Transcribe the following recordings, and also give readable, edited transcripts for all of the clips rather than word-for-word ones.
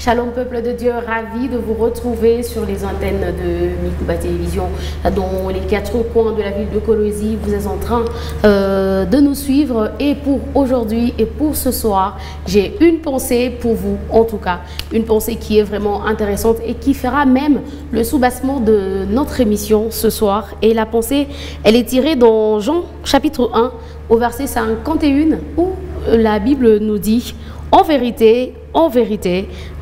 Shalom peuple de Dieu, ravi de vous retrouver sur les antennes de Mikouba Télévision dans les quatre coins de la ville de Kolwezi. Vous êtes en train de nous suivre et pour aujourd'hui et pour ce soir, j'ai une pensée pour vous, en tout cas, une pensée qui est vraiment intéressante et qui fera même le soubassement de notre émission ce soir. Et la pensée, elle est tirée dans Jean chapitre 1 au verset 51 où la Bible nous dit: en vérité,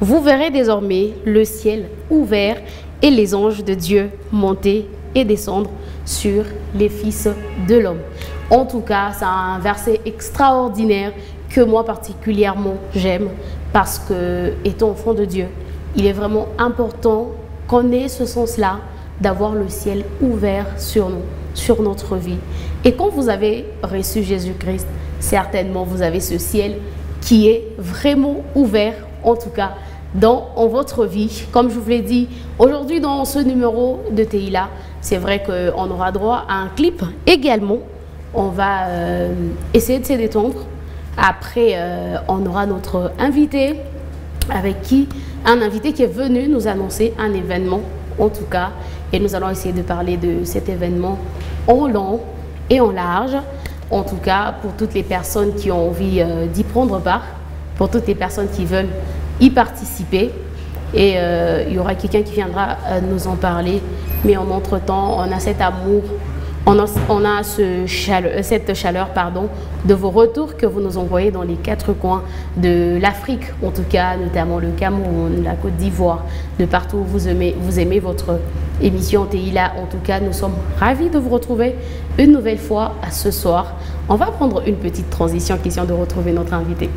vous verrez désormais le ciel ouvert et les anges de Dieu monter et descendre sur les fils de l'homme. En tout cas, c'est un verset extraordinaire que moi particulièrement j'aime parce que, étant enfant de Dieu, il est vraiment important qu'on ait ce sens-là d'avoir le ciel ouvert sur nous, sur notre vie. Et quand vous avez reçu Jésus-Christ, certainement vous avez ce ciel qui est vraiment ouvert, en tout cas dans votre vie. Comme je vous l'ai dit, aujourd'hui dans ce numéro de Teila, c'est vrai qu'on aura droit à un clip également. On va essayer de se détendre. Après, on aura notre invité, un invité qui est venu nous annoncer un événement, en tout cas. Et nous allons essayer de parler de cet événement en long et en large. En tout cas, pour toutes les personnes qui ont envie d'y prendre part, pour toutes les personnes qui veulent y participer. Et il y aura quelqu'un qui viendra nous en parler. Mais en entre-temps, on a cet amour, on a cette chaleur de vos retours que vous nous envoyez dans les quatre coins de l'Afrique, en tout cas, notamment le Cameroun, la Côte d'Ivoire, de partout où vous aimez votre émission Teila. En tout cas, nous sommes ravis de vous retrouver une nouvelle fois ce soir. On va prendre une petite transition, question de retrouver notre invité.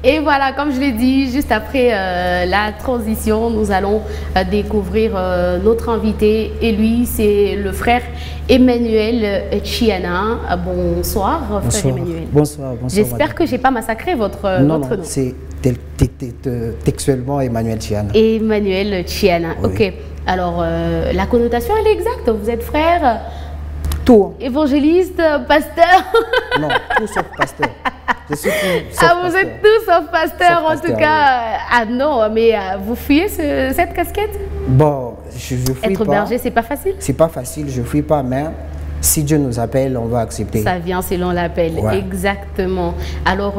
Et voilà, comme je l'ai dit, juste après la transition, nous allons découvrir notre invité. Et lui, c'est le frère Emmanuel Chiana. Bonsoir, frère Emmanuel. Bonsoir. J'espère que je n'ai pas massacré votre nom. C'est textuellement Emmanuel Chiana. Emmanuel Chiana, oui. Ok. Alors, la connotation, elle est exacte. Vous êtes frère, tout. Évangéliste, pasteur. Non, tout sauf pasteur. Je suis tout sauf vous pasteur. êtes tout sauf pasteur, en tout cas. Oui. Ah non, mais vous fuyez cette casquette? Bon, je fuis pas. Être berger, c'est pas facile? C'est pas facile, je fuis pas, mais si Dieu nous appelle, on va accepter. Ça vient selon l'appel, ouais. Exactement. Alors,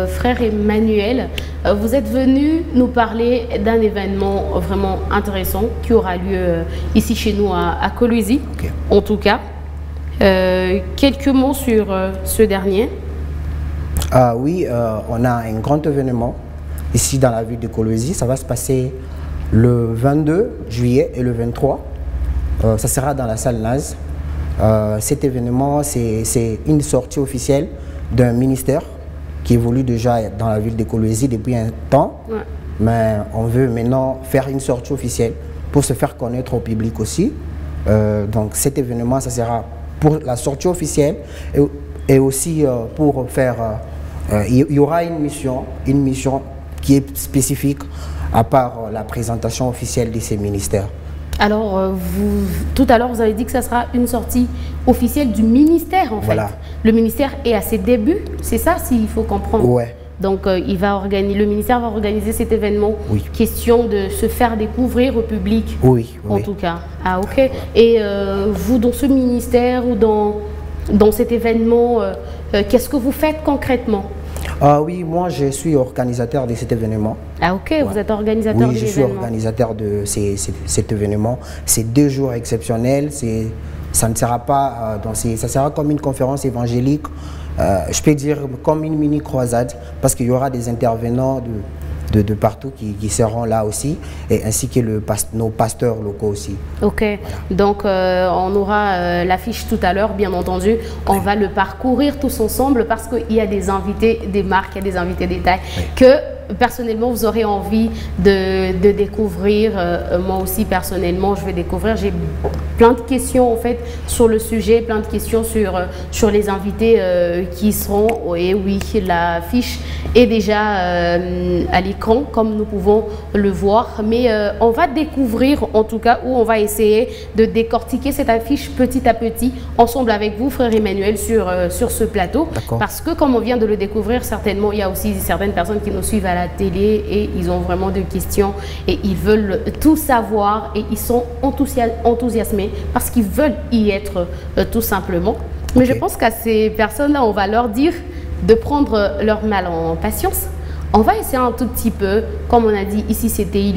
frère Emmanuel, vous êtes venu nous parler d'un événement vraiment intéressant qui aura lieu ici chez nous à Kolwezi, okay. En tout cas. Quelques mots sur ce dernier. Oui, on a un grand événement ici dans la ville de Kolwezi. Ça va se passer le 22 juillet et le 23. Ça sera dans la salle Naz. Cet événement, c'est une sortie officielle d'un ministère qui évolue déjà dans la ville de Kolwezi depuis un temps. Ouais. Mais on veut maintenant faire une sortie officielle pour se faire connaître au public aussi. Donc cet événement, ça sera pour la sortie officielle et aussi pour faire... il y aura une mission qui est spécifique à part la présentation officielle de ces ministères. Alors, tout à l'heure, vous avez dit que ça sera une sortie officielle du ministère, en fait. Le ministère est à ses débuts, c'est ça, s'il faut comprendre. Ouais. Donc, le ministère va organiser cet événement. Oui. Question de se faire découvrir au public. Oui. En tout cas. Ah, ok. Et vous, dans ce ministère ou dans cet événement, qu'est-ce que vous faites concrètement? Oui, moi je suis organisateur de cet événement. Ah ok, ouais. Vous êtes organisateur de l'événement. Oui, je suis organisateur de cet événement. C'est 2 jours exceptionnels. Ça ne sera pas, ça sera comme une conférence évangélique, je peux dire comme une mini-croisade, parce qu'il y aura des intervenants de partout qui seront là aussi, et ainsi que nos pasteurs locaux aussi. Ok, voilà. Donc on aura l'affiche tout à l'heure, bien entendu. On va le parcourir tous ensemble parce qu'il y a des invités, des marques, il y a des invités détails que personnellement vous aurez envie de découvrir. Moi aussi personnellement, je vais découvrir. J'ai plein de questions en fait sur le sujet, plein de questions sur les invités qui seront. Et oui, la fiche est déjà à l'écran comme nous pouvons le voir, mais on va découvrir en tout cas, ou on va essayer de décortiquer cette affiche petit à petit ensemble avec vous, frère Emmanuel, sur ce plateau, parce que comme on vient de le découvrir, certainement il y a aussi certaines personnes qui nous suivent à la télé et ils ont vraiment des questions et ils veulent tout savoir et ils sont enthousiasmés parce qu'ils veulent y être tout simplement. Mais je pense qu'à ces personnes-là, on va leur dire de prendre leur mal en patience. On va essayer un tout petit peu, comme on a dit ici, c'était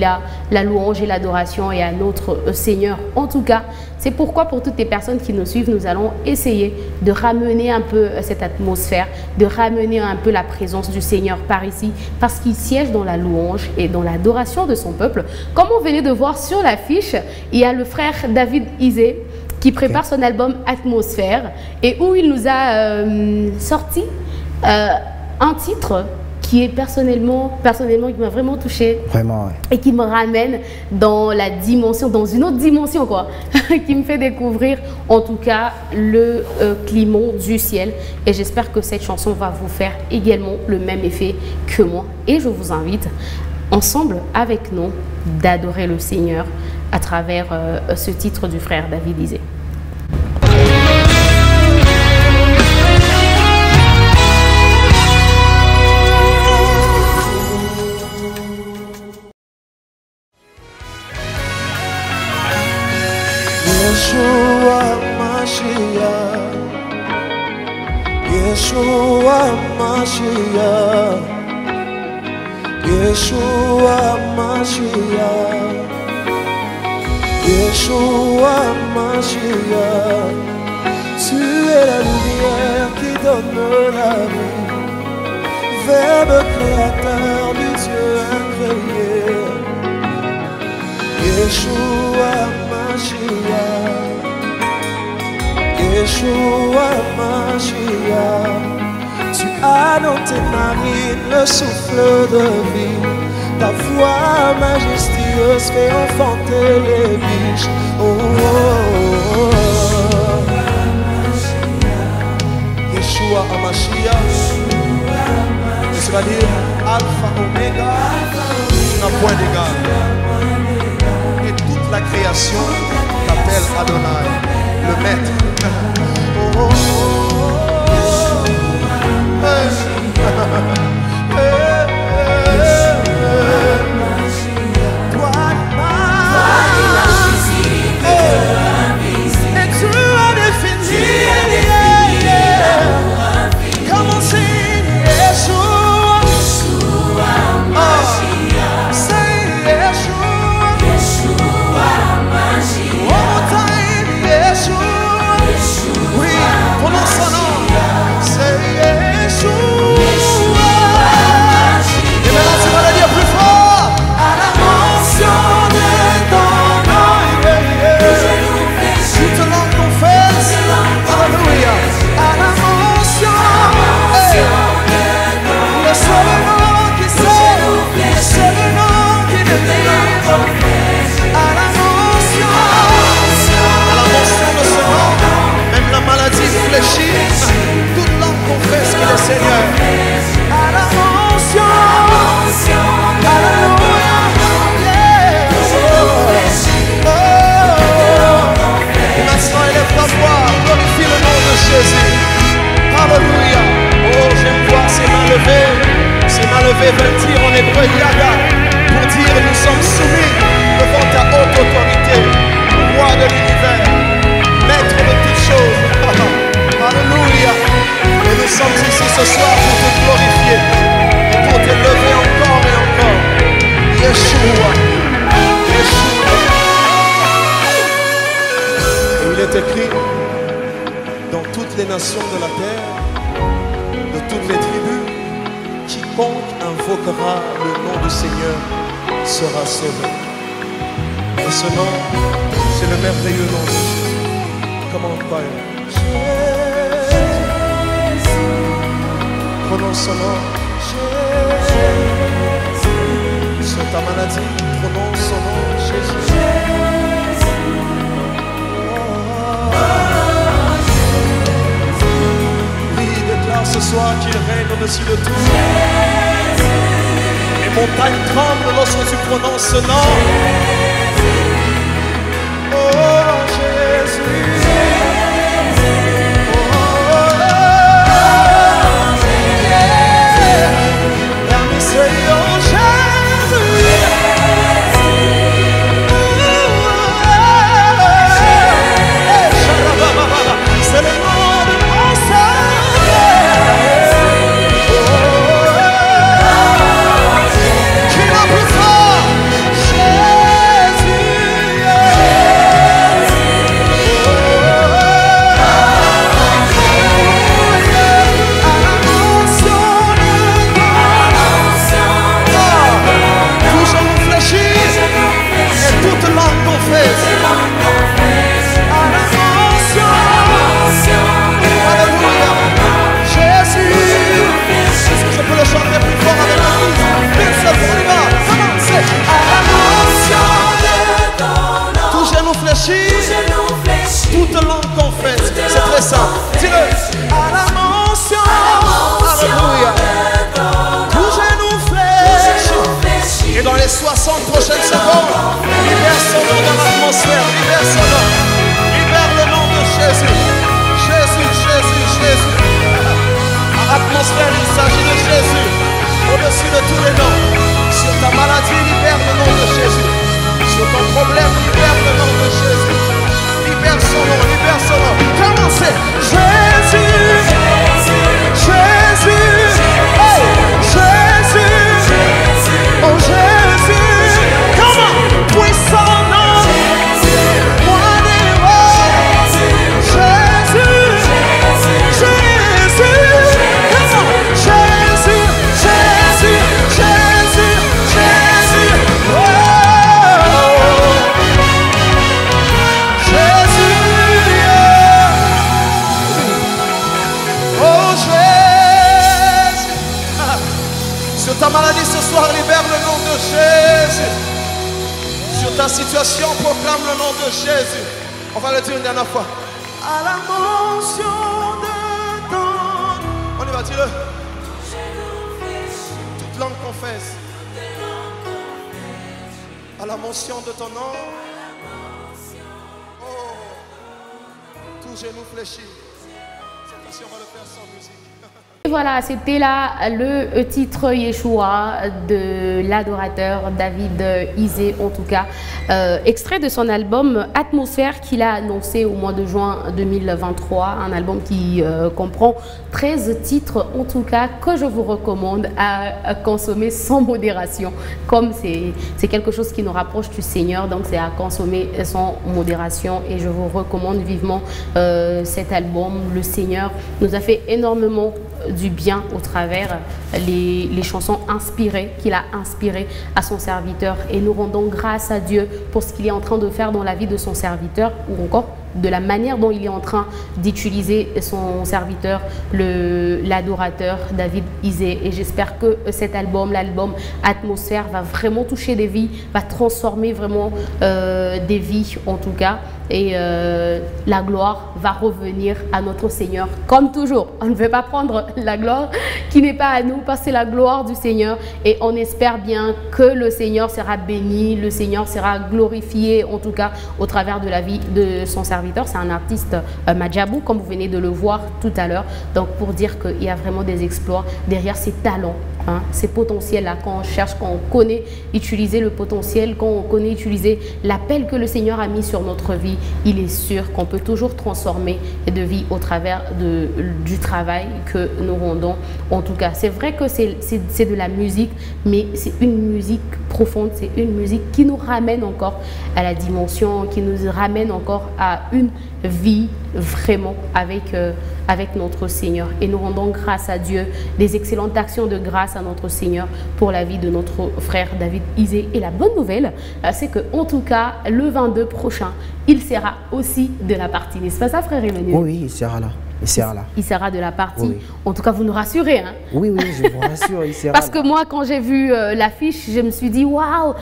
la louange et l'adoration et à notre Seigneur. En tout cas, c'est pourquoi pour toutes les personnes qui nous suivent, nous allons essayer de ramener un peu cette atmosphère, de ramener un peu la présence du Seigneur par ici, parce qu'il siège dans la louange et dans l'adoration de son peuple. Comme on venait de voir sur l'affiche, il y a le frère David Isé qui prépare son album Atmosphère et où il nous a sorti un titre qui est personnellement qui m'a vraiment touchée. Vraiment, ouais. Et qui me ramène dans la dimension, dans une autre dimension quoi, qui me fait découvrir en tout cas le climat du ciel. Et j'espère que cette chanson va vous faire également le même effet que moi. Et je vous invite ensemble avec nous d'adorer le Seigneur à travers ce titre du frère David Isé. Yeshua Mashiach, Yeshua Mashiach, Yeshua Mashiach, Yeshua Mashiach. Tu es la lumière qui donne la vie, Verbe créateur du Dieu incréé. Yeshua Mashiach, Yeshua Mashiach. Tu as dans tes narines le souffle de vie, ta voix majestueuse fait enfanter les biches. Oh, oh, oh, oh. Yeshua Mashiach, c'est-à-dire Alpha Omega, tu n'as point d'égal. Et toute la création t'appelle Adonai, le maître. Oh, oh, oh, oh. Hey. Toute langue confesse qu'il est Seigneur. À la mention, alléluia. Maintenant élève ta voix, glorifie le nom de Jésus. Alléluia. Oh, j'aime voir ses mains levées veulent dire en hébreu Yada, pour dire nous sommes soumis devant ta haute autorité, roi de l'univers, maître de toutes choses. Alléluia. Et nous sommes ici ce soir pour te glorifier et pour t'élever encore et encore. Yeshua, Yeshua. Et il est écrit dans toutes les nations de la terre, de toutes les tribus, quiconque invoquera le nom du Seigneur sera sauvé. Et ce nom, c'est le merveilleux nom de Jésus. Comment on parle? Prononce son nom. Sur ta maladie, prononce son nom. Jésus. Oh, qu'il règne au-dessus de tout. Les montagnes tremblent lorsque tu prononces ce nom. Oh Jésus. C'est le nom de mon Sauveur. Qui l'a plus fort? Jésus. Tout genou fléchit et toute langue confesse. Je peux le chanter plus fort avec l'église. Une seule fois, on y va. Commencez. À la mention de ton nom, tout genou fléchit, toute langue confesse. C'est très simple. Dis-le. À la mention, alléluia, tout genou fléchit. Et dans les 60 prochaines secondes, libère son nom dans l'atmosphère. Libère son nom. Libère le nom de Jésus. Jésus, Jésus, Jésus. Atmosphère, il s'agit de Jésus, au-dessus de tous les noms. Sur ta maladie, libère le nom de Jésus. Sur ton problème, libère le nom de Jésus. Libère son nom, libère son nom. Commencez. Jésus, Jésus, oh Jésus, oh Jésus. Comment? Puissant nom, moi des rois. Jésus, Jésus. Jésus, Jésus, Jésus, Jésus, oh, Jésus, oh Jésus. Sur ta maladie ce soir, libère le nom de Jésus. Sur ta situation, proclame le nom de Jésus. On va le dire une dernière fois. À la mention de ton... On y va, dis-le. Langue confesse. À la mention de ton nom, oh, tout genou fléchit. Cette fois-ci, on va le faire sans musique. Et voilà, c'était là le titre Yeshua de l'adorateur David Isé, en tout cas, extrait de son album Atmosphère qu'il a annoncé au mois de juin 2023, un album qui comprend 13 titres, en tout cas, que je vous recommande à consommer sans modération, comme c'est quelque chose qui nous rapproche du Seigneur, donc c'est à consommer sans modération, et je vous recommande vivement cet album. Le Seigneur nous a fait énormément du bien au travers les chansons inspirées qu'il a inspirées à son serviteur, et nous rendons grâce à Dieu pour ce qu'il est en train de faire dans la vie de son serviteur, ou encore de la manière dont il est en train d'utiliser son serviteur, l'adorateur David Isé. Et j'espère que cet album, l'album Atmosphère, va vraiment toucher des vies, va transformer vraiment des vies en tout cas. Et la gloire va revenir à notre Seigneur comme toujours. On ne veut pas prendre la gloire qui n'est pas à nous, parce que c'est la gloire du Seigneur, et on espère bien que le Seigneur sera béni, le Seigneur sera glorifié en tout cas au travers de la vie de son serviteur. C'est un artiste Madjabou, comme vous venez de le voir tout à l'heure, donc pour dire qu'il y a vraiment des exploits derrière ces talents, hein, ces potentiels-là. Quand on cherche, quand on connaît utiliser le potentiel, quand on connaît utiliser l'appel que le Seigneur a mis sur notre vie, il est sûr qu'on peut toujours transformer de vie au travers du travail que nous rendons. En tout cas, c'est vrai que c'est de la musique, mais c'est une musique profonde, c'est une musique qui nous ramène encore à la dimension, qui nous ramène encore à une vie vraiment avec notre Seigneur. Et nous rendons grâce à Dieu, des excellentes actions de grâce à notre Seigneur pour la vie de notre frère David Isé. Et la bonne nouvelle, c'est qu'en tout cas, le 22 prochain, il sera aussi de la partie. N'est-ce pas ça, frère Emmanuel? Oui, il sera là. il sera de la partie. Oui. En tout cas, vous nous rassurez. Hein? Oui, je vous rassure, il sera Parce que moi, quand j'ai vu l'affiche, je me suis dit, waouh,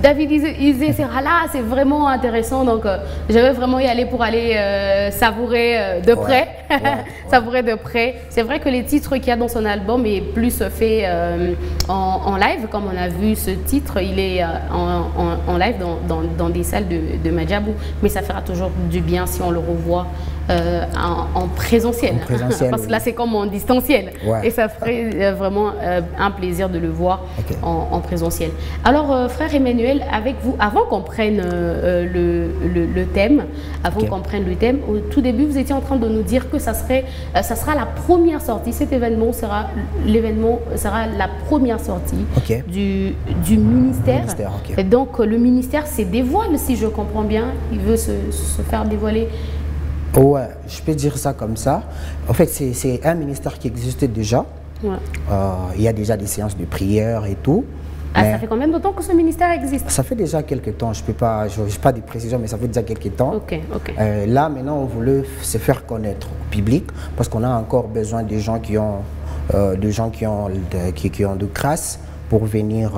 David Isé sera là, c'est vraiment intéressant. Donc, je vais vraiment y aller pour aller savourer de près. Savourer de près. C'est vrai que les titres qu'il y a dans son album est plus fait en live. Comme on a vu ce titre, il est en live dans des salles de Madjabou. Mais ça fera toujours du bien si on le revoit en présentiel. Parce que là, c'est comme en distanciel. Et ça ferait vraiment un plaisir de le voir en présentiel. Alors, frère Emmanuel, avec vous, avant qu'on prenne le thème, au tout début, vous étiez en train de nous dire que ça sera la première sortie. Cet événement sera la première sortie du ministère. Et donc, le ministère se dévoile, si je comprends bien. Il veut se faire dévoiler. Ouais, je peux dire ça comme ça. En fait, c'est un ministère qui existait déjà. Il y a déjà des séances de prière et tout. Ça fait combien de temps que ce ministère existe? Ça fait déjà quelques temps. Je n'ai pas de précision, mais ça fait déjà quelques temps. Là, maintenant, on voulait se faire connaître au public parce qu'on a encore besoin de gens qui ont de grâce pour venir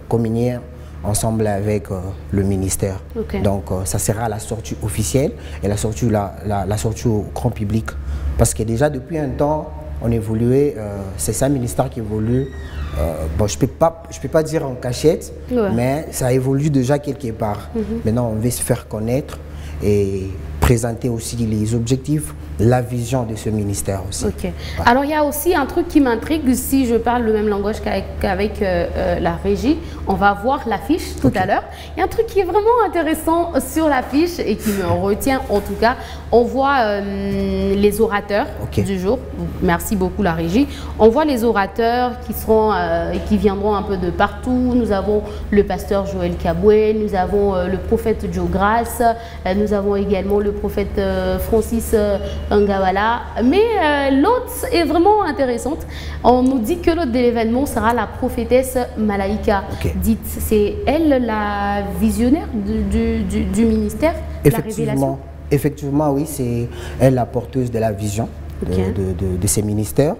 communier ensemble avec le ministère. Donc ça sera la sortie officielle et la sortie au grand public. Parce que déjà depuis un temps, on évoluait, c'est un ministère qui évolue. Bon, je peux pas dire en cachette, mais ça évolue déjà quelque part. Maintenant, on veut se faire connaître et présenter aussi les objectifs, la vision de ce ministère aussi. Alors, il y a aussi un truc qui m'intrigue, si je parle le même langage qu'avec la régie, on va voir l'affiche tout à l'heure. Il y a un truc qui est vraiment intéressant sur l'affiche et qui me retient en tout cas. On voit les orateurs du jour. Merci beaucoup la régie. On voit les orateurs qui viendront un peu de partout. Nous avons le pasteur Joël Kaboué, nous avons le prophète Joe Grace, nous avons également le prophète Francis Ngawala. Mais l'autre est vraiment intéressante. On nous dit que l'autre de l'événement sera la prophétesse Malaïka. Dites, c'est elle la visionnaire du ministère, la révélation? Effectivement, oui, c'est elle la porteuse de la vision de ces ministères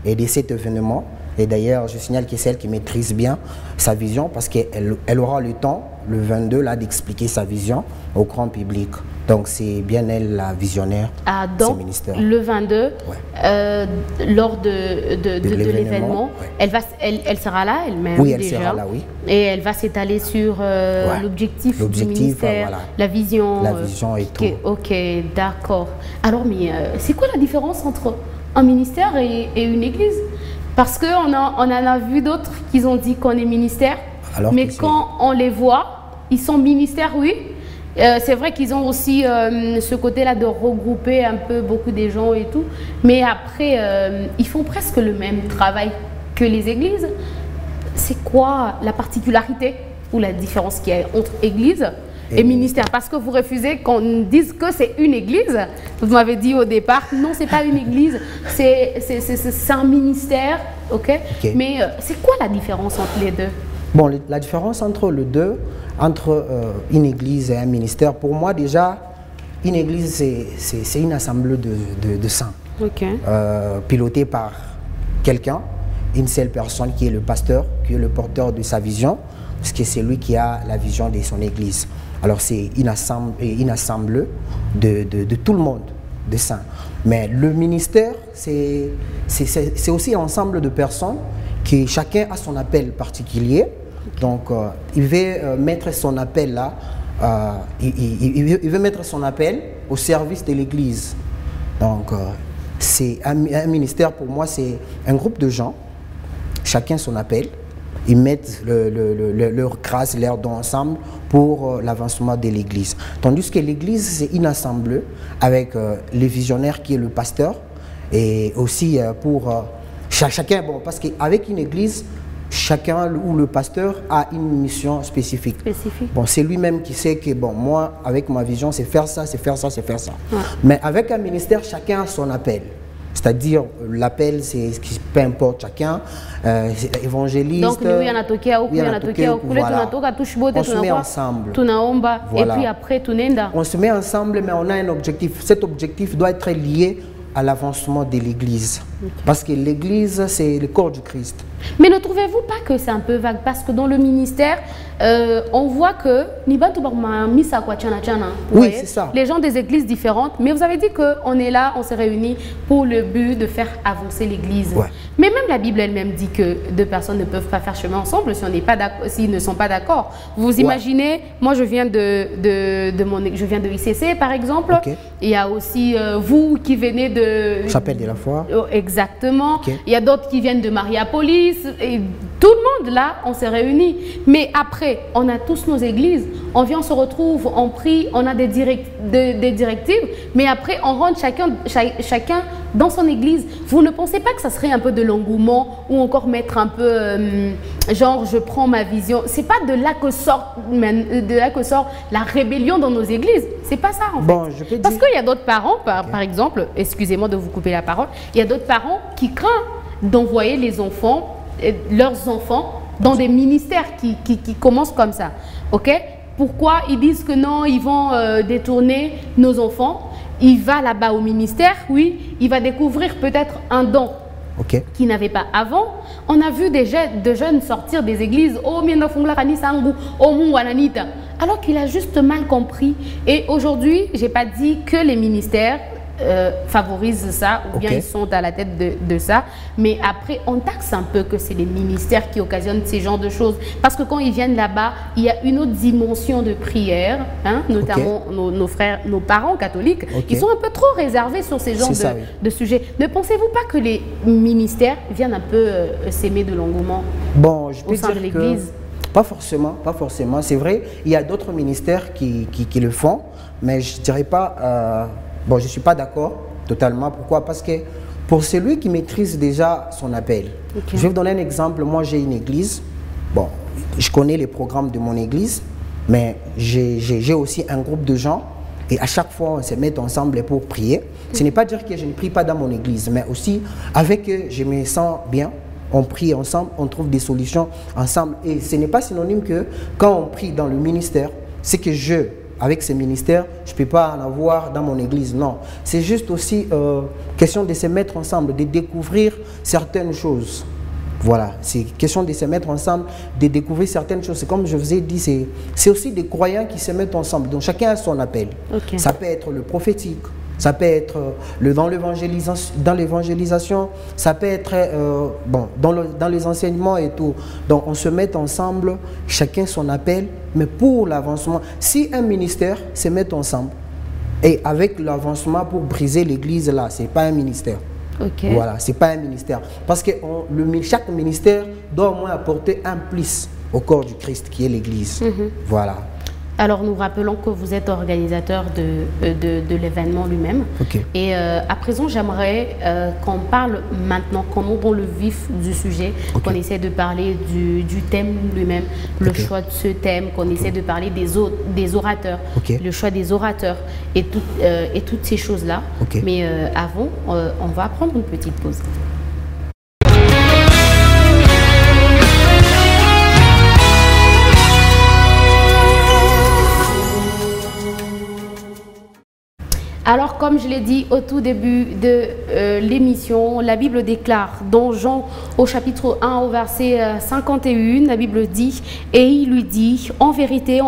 et de cet événement. Et d'ailleurs, je signale que c'est elle qui maîtrise bien sa vision parce qu'elle aura le temps, le 22, là, d'expliquer sa vision au grand public. Donc, c'est bien elle la visionnaire de ces ministères. Le 22, lors de l'événement, elle sera là, elle-même déjà. Elle sera là, oui. Et elle va s'étaler sur l'objectif du ministère, la vision. La vision et tout. Ok, d'accord. Alors, mais c'est quoi la différence entre un ministère et une église? Parce qu'on en a vu d'autres qui ont dit qu'on est ministère, mais quand on les voit, ils sont ministères, oui. C'est vrai qu'ils ont aussi ce côté-là de regrouper un peu beaucoup de gens et tout, mais après, ils font presque le même travail que les églises. C'est quoi la particularité ou la différence qu'il y a entre église et ministère? Parce que vous refusez qu'on dise que c'est une église. Vous m'avez dit au départ, non, c'est pas une église, c'est un ministère, mais c'est quoi la différence entre les deux? Bon, la différence entre les deux, entre une église et un ministère, pour moi déjà, une église c'est une assemblée de saints, pilotée par quelqu'un, une seule personne qui est le pasteur, qui est le porteur de sa vision, parce que c'est lui qui a la vision de son église. Alors c'est une assemblée de tout le monde, de saints. Mais le ministère, c'est aussi un ensemble de personnes qui chacun a son appel particulier. Donc il veut mettre son appel là, il veut mettre son appel au service de l'église. Donc c'est un ministère, pour moi, c'est un groupe de gens, chacun son appel. Ils mettent leur grâce, leurs dons ensemble pour l'avancement de l'église. Tandis que l'église, c'est une assemblée avec le visionnaire qui est le pasteur et aussi pour chacun, bon, parce qu'avec une église, chacun ou le pasteur a une mission spécifique. Bon, c'est lui-même qui sait que, bon, moi, avec ma vision, c'est faire ça, c'est faire ça, c'est faire ça. Mais avec un ministère, chacun a son appel. C'est-à-dire, l'appel, c'est peu importe chacun, évangéliste. Donc, nous, il y en a toqué, on se met ensemble. Et puis après, on se met ensemble, mais on a un objectif. Cet objectif doit être lié à l'avancement de l'Église. Parce que l'Église, c'est le corps du Christ. Mais ne trouvez-vous pas que c'est un peu vague? Parce que dans le ministère, on voit que oui, c'est ça. Les gens des églises différentes, mais vous avez dit qu'on est là, on s'est réunis pour le but de faire avancer l'Église. Ouais. Mais même la Bible elle-même dit que deux personnes ne peuvent pas faire chemin ensemble si on n'est pas d'accord, s'ils ne sont pas d'accord. Vous imaginez, moi je viens je viens de ICC par exemple. Okay. Il y a aussi vous qui venez de Chapelle de la foi. Exactement. Okay. Il y a d'autres qui viennent de Mariapolis. Et tout le monde là, on s'est réunis. Mais après, on a tous nos églises. On vient, on se retrouve, on prie, on a des directives. Mais après, on rentre chacun dans son église. Vous ne pensez pas que ça serait un peu de l'engouement ou encore mettre un peu genre je prends ma vision? C'est pas de là que sort la rébellion dans nos églises. C'est pas ça en fait. Je peux Parce qu'il y a d'autres parents, par exemple, excusez-moi de vous couper la parole, il y a d'autres parents qui craignent d'envoyer leurs enfants dans des ministères qui commencent comme ça. Ok? Pourquoi ils disent que non, ils vont détourner nos enfants? Il va là-bas au ministère, oui, il va découvrir peut-être un don qu'il n'avait pas avant. On a vu des jeunes sortir des églises, alors qu'il a juste mal compris. Et aujourd'hui, je n'ai pas dit que les ministères favorisent ça ou bien ils sont à la tête de ça, mais après on taxe un peu que c'est les ministères qui occasionnent ces genres de choses, parce que quand ils viennent là-bas il y a une autre dimension de prière, hein, notamment nos frères, nos parents catholiques, ils sont un peu trop réservés sur ces genres de sujets. Ne pensez-vous pas que les ministères viennent un peu s'aimer de l'engouement au sein de l'Église? Pas forcément. C'est vrai, il y a d'autres ministères qui le font, mais je dirais pas. Je ne suis pas d'accord totalement. Pourquoi? Parce que pour celui qui maîtrise déjà son appel, je vais vous donner un exemple. Moi, j'ai une église. Bon, je connais les programmes de mon église, mais j'ai aussi un groupe de gens et à chaque fois, on se met ensemble pour prier. Ce n'est pas dire que je ne prie pas dans mon église, mais aussi avec eux, je me sens bien. On prie ensemble, on trouve des solutions ensemble. Et ce n'est pas synonyme que quand on prie dans le ministère, c'est que avec ces ministères, je ne peux pas en avoir dans mon église. Non, c'est juste aussi question de se mettre ensemble, de découvrir certaines choses. Voilà, c'est question de se mettre ensemble, de découvrir certaines choses. C'est comme je vous ai dit, c'est aussi des croyants qui se mettent ensemble. Donc chacun a son appel. Ça peut être le prophétique, ça peut être dans l'évangélisation, ça peut être dans les enseignements et tout. Donc on se met ensemble, chacun son appel, mais pour l'avancement. Si un ministère se met ensemble et avec l'avancement pour briser l'église là, c'est pas un ministère. Voilà, c'est pas un ministère. Parce que chaque ministère doit au moins apporter un plus au corps du Christ qui est l'église. Voilà. Alors nous rappelons que vous êtes organisateur de l'événement lui-même. Et à présent, j'aimerais qu'on parle maintenant, qu'on entre dans le vif du sujet, qu'on essaie de parler du thème lui-même, le choix de ce thème, qu'on essaie de parler des orateurs, le choix des orateurs et toutes ces choses-là. Mais avant, on va prendre une petite pause. Alors, comme je l'ai dit au tout début de l'émission, la Bible déclare dans Jean au chapitre 1 au verset 51, la Bible dit « Et il lui dit, en vérité,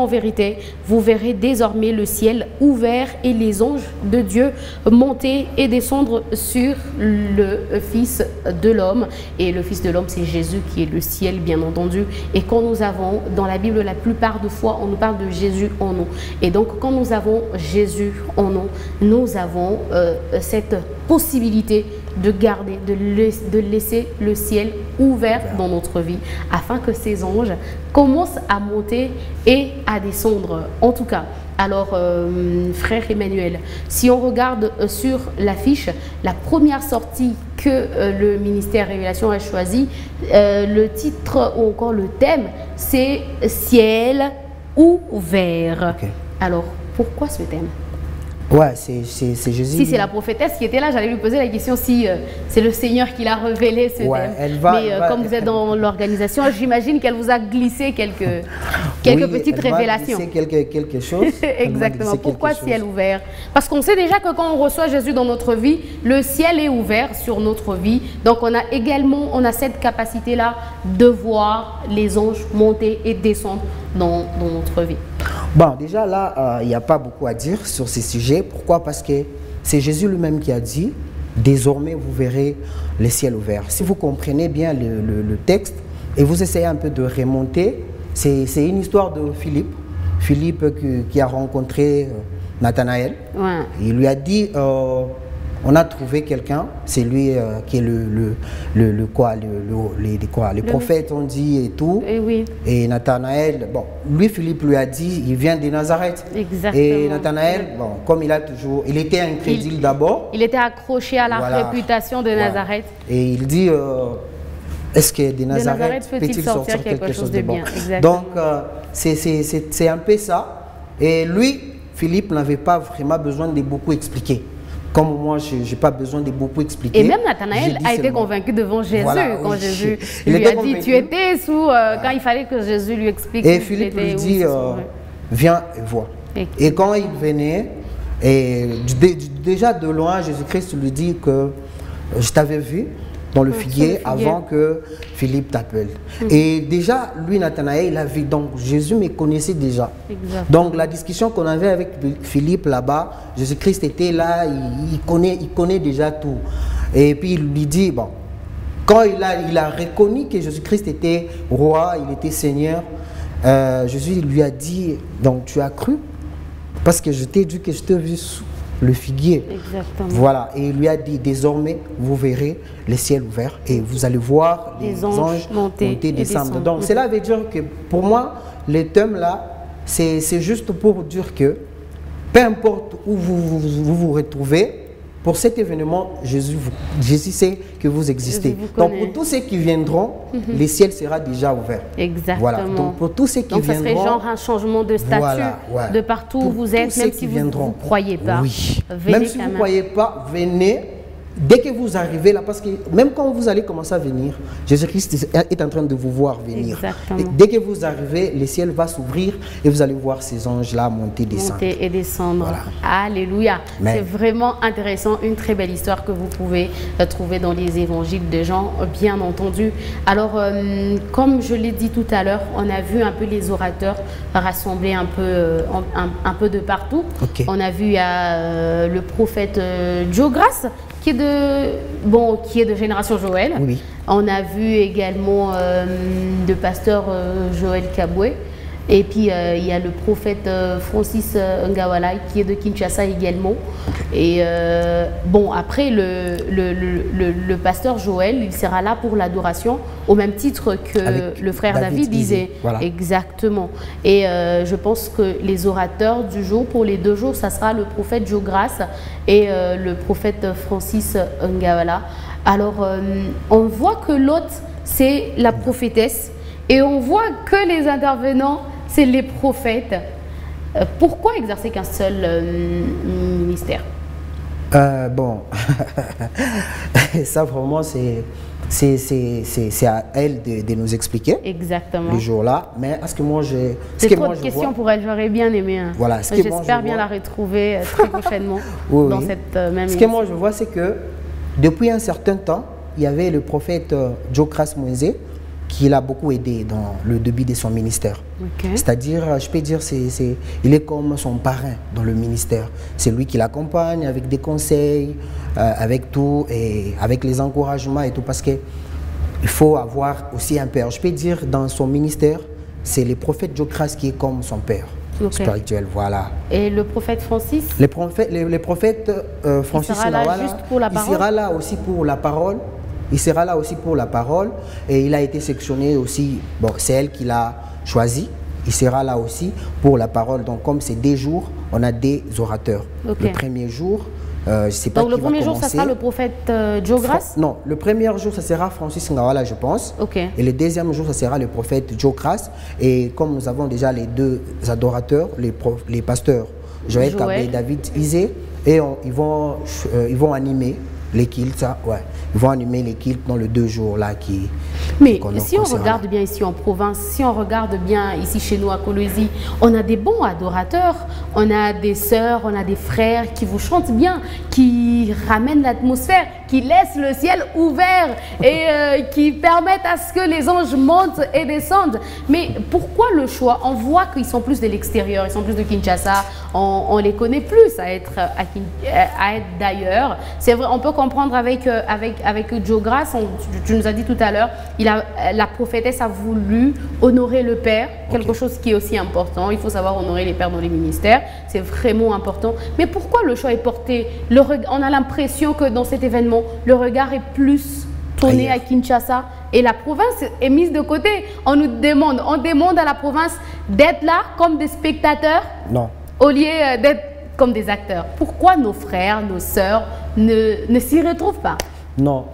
vous verrez désormais le ciel ouvert et les anges de Dieu monter et descendre sur le Fils de l'homme. » Et le Fils de l'homme, c'est Jésus qui est le ciel, bien entendu. Et quand nous avons, dans la Bible, la plupart de fois, on nous parle de Jésus en nous. Et donc, quand nous avons Jésus en nous, nous avons cette possibilité de garder, de laisser le ciel ouvert dans notre vie afin que ces anges commencent à monter et à descendre. En tout cas, alors frère Emmanuel, si on regarde sur l'affiche, la première sortie que le ministère Révélation a choisi, le titre ou encore le thème, c'est ciel ouvert. Alors, pourquoi ce thème? Ouais, c'est Jésus. Si c'est la prophétesse qui était là, j'allais lui poser la question si c'est le Seigneur qui l'a révélé ce thème. Mais comme vous êtes dans l'organisation, j'imagine qu'elle vous a glissé quelques... quelques petites révélations. C'est quelque chose. Exactement. Pourquoi ciel ouvert? Parce qu'on sait déjà que quand on reçoit Jésus dans notre vie, le ciel est ouvert sur notre vie. Donc on a cette capacité-là de voir les anges monter et descendre dans notre vie. Bon, déjà là, il n'y a pas beaucoup à dire sur ces sujets. Pourquoi? Parce que c'est Jésus lui-même qui a dit, désormais vous verrez les ciels ouverts. Si vous comprenez bien le texte et vous essayez un peu de remonter, c'est une histoire de Philippe. Philippe qui a rencontré Nathanaël. Ouais. Il lui a dit, on a trouvé quelqu'un, c'est lui qui est les prophètes ont dit et tout. Et oui. Et Nathanaël, bon, lui Philippe lui a dit, il vient de Nazareth. Exactement. Et Nathanaël, bon, comme il était incrédule d'abord. Il était accroché à la réputation de Nazareth. Et il dit, est-ce que de Nazareth peut-il sortir quelque chose de bon? Donc, c'est un peu ça. Et lui, Philippe n'avait pas vraiment besoin de beaucoup expliquer. Comme moi, je n'ai pas besoin de beaucoup expliquer. Et même Nathanaël a été convaincu devant Jésus. Voilà, quand Jésus lui a dit, tu étais sous, quand il fallait que Jésus lui explique. Et Philippe lui dit, viens et vois. Et quand il venait, et déjà de loin, Jésus-Christ lui dit que je t'avais vu dans le figuier avant que Philippe t'appelle. Et déjà, lui, Nathanaël, il a vu. Donc, Jésus me connaissait déjà. Exactement. Donc, la discussion qu'on avait avec Philippe là-bas, Jésus-Christ était là, il connaît déjà tout. Et puis, il lui dit, bon, quand il a reconnu que Jésus-Christ était roi, il était Seigneur, Jésus lui a dit, donc, tu as cru? Parce que je t'ai dit que je t'ai vu sous le figuier. Exactement. Voilà, et il lui a dit, désormais, vous verrez les ciels ouverts et vous allez voir les anges monter et descendre. Donc, cela veut dire que, pour moi, les thèmes là, c'est juste pour dire que, peu importe où vous retrouvez, pour cet événement, Jésus sait que vous existez. Donc, pour tous ceux qui viendront, les ciels seront déjà ouverts. Exactement. Voilà. Donc, pour tous ceux qui viendront... Donc, ça serait genre un changement de statut de partout où vous êtes, même si vous ne croyez pas. Oui. Même si vous ne croyez pas, venez. Dès que vous arrivez là, parce que même quand vous allez commencer à venir, Jésus-Christ est en train de vous voir venir. Et dès que vous arrivez, le ciel va s'ouvrir et vous allez voir ces anges-là monter, descendre. Monter et descendre. Voilà. Alléluia. C'est vraiment intéressant, une très belle histoire que vous pouvez trouver dans les évangiles de Jean, bien entendu. Alors, comme je l'ai dit tout à l'heure, on a vu un peu les orateurs rassemblés un peu de partout. Okay. On a vu le prophète Joe Grace, qui est de génération Joël. Oui. On a vu également le pasteur Joël Kabwe. Et puis, il y a le prophète Francis Ngawala qui est de Kinshasa également. Et après, le pasteur Joël, il sera là pour l'adoration, au même titre que avec le frère David disait. Voilà. Exactement. Et je pense que les orateurs du jour, pour les 2 jours, ça sera le prophète Joe Grace et le prophète Francis Ngawala. Alors, on voit que l'autre, c'est la prophétesse. Et on voit que les intervenants, c'est les prophètes. Pourquoi exercer qu'un seul ministère? Bon, ça vraiment c'est à elle de nous expliquer. Exactement. Le jour-là. Mais est-ce que moi j'ai... C'est trop de questions pour elle, j'aurais bien aimé. Hein. Voilà. J'espère bien la retrouver très prochainement dans cette même émission. Ce que moi je vois, c'est que depuis un certain temps, il y avait le prophète Joe Grace Moïse qui l'a beaucoup aidé dans le début de son ministère. Okay. C'est-à-dire, je peux dire, il est comme son parrain dans le ministère. C'est lui qui l'accompagne avec des conseils, avec tout, et avec les encouragements et tout, parce qu'il faut avoir aussi un père. Je peux dire, dans son ministère, c'est le prophète Joe Grace qui est comme son père. Spirituel, voilà. Et le prophète Francis? Le prophète Francis, il sera là juste pour la parole? Il sera là aussi pour la parole. Il sera là aussi pour la parole et il a été sélectionné aussi, bon, c'est elle qui l'a choisi, il sera là aussi pour la parole. Donc comme c'est 2 jours, on a des orateurs. Okay. Le premier jour, je ne sais pas qui va commencer. Donc le premier jour, ça sera le prophète Joe Grace? Non, le premier jour, ça sera Francis Ngawala, je pense. Okay. Et le deuxième jour, ça sera le prophète Joe Grace. Et comme nous avons déjà les 2 adorateurs, les pasteurs Joël Kabwe et David Isé, et ils vont animer les kilts, ça, ouais. Ils vont animer les kilts dans les 2 jours là Mais si on regarde bien ici en province, si on regarde bien ici chez nous à Kolwezi, on a des bons adorateurs, on a des sœurs, on a des frères qui vous chantent bien, qui ramènent l'atmosphère, qui laissent le ciel ouvert et qui permettent à ce que les anges montent et descendent. Mais pourquoi le choix? On voit qu'ils sont plus de l'extérieur, ils sont plus de Kinshasa, on les connaît plus à être d'ailleurs. C'est vrai, on peut comprendre avec Joe Grace, tu nous as dit tout à l'heure, la prophétesse a voulu honorer le Père, quelque chose qui est aussi important. Il faut savoir honorer les pères dans les ministères, c'est vraiment important. Mais pourquoi le choix est porté? On a l'impression que dans cet événement, le regard est plus tourné à Kinshasa et la province est mise de côté. On demande à la province d'être là comme des spectateurs, non, au lieu d'être comme des acteurs. Pourquoi nos frères, nos sœurs ne s'y retrouvent pas? Non,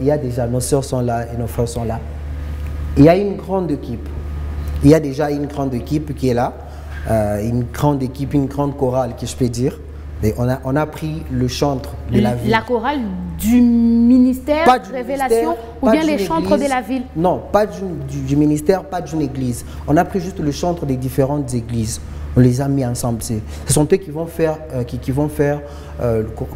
il y a déjà, nos sœurs sont là et nos frères sont là. Il y a une grande équipe. Il y a déjà une grande équipe qui est là. Une grande équipe, une grande chorale, que je peux dire. Et on a pris le chantre de la ville. La chorale du ministère pas du Révélation ministère, ou bien les chantres de la ville? Non, pas du ministère, pas d'une église. On a pris juste le chantre des différentes églises. On les a mis ensemble. Ce sont eux qui vont faire,